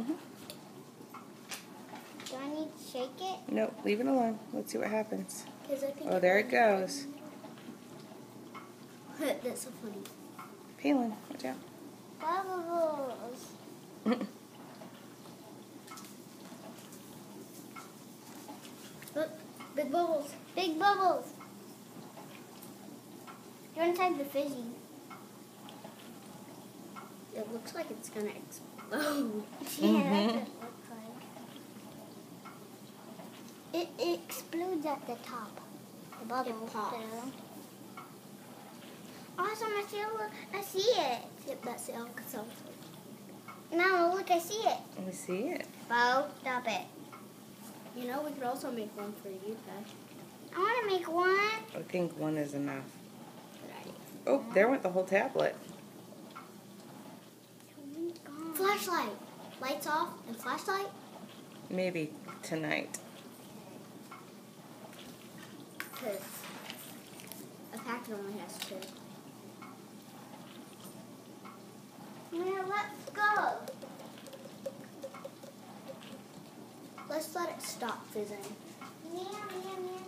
Mm-hmm. Do I need to shake it? Nope, leave it alone. Let's see what happens. I think Oh, there it goes. That's so funny. Peeling. Watch out. Bubbles. Look, big bubbles. Big bubbles. You're inside the fizzy. It looks like it's gonna explode. Yeah, that's what it looks like. It explodes at the top. The bubble. It pops. Awesome, I see it. Yep, that's the Alka-Seltzer. Mama, look, I see it. We see it. Bo, stop it. You know, we could also make one for you, guys. I want to make one. I think one is enough. Good idea. Oh, there went the whole tablet. Flashlight. Lights off and flashlight? Maybe tonight. Because a packet only has 2. Now let's go. Let's let it stop fizzing. Meow, meow, meow.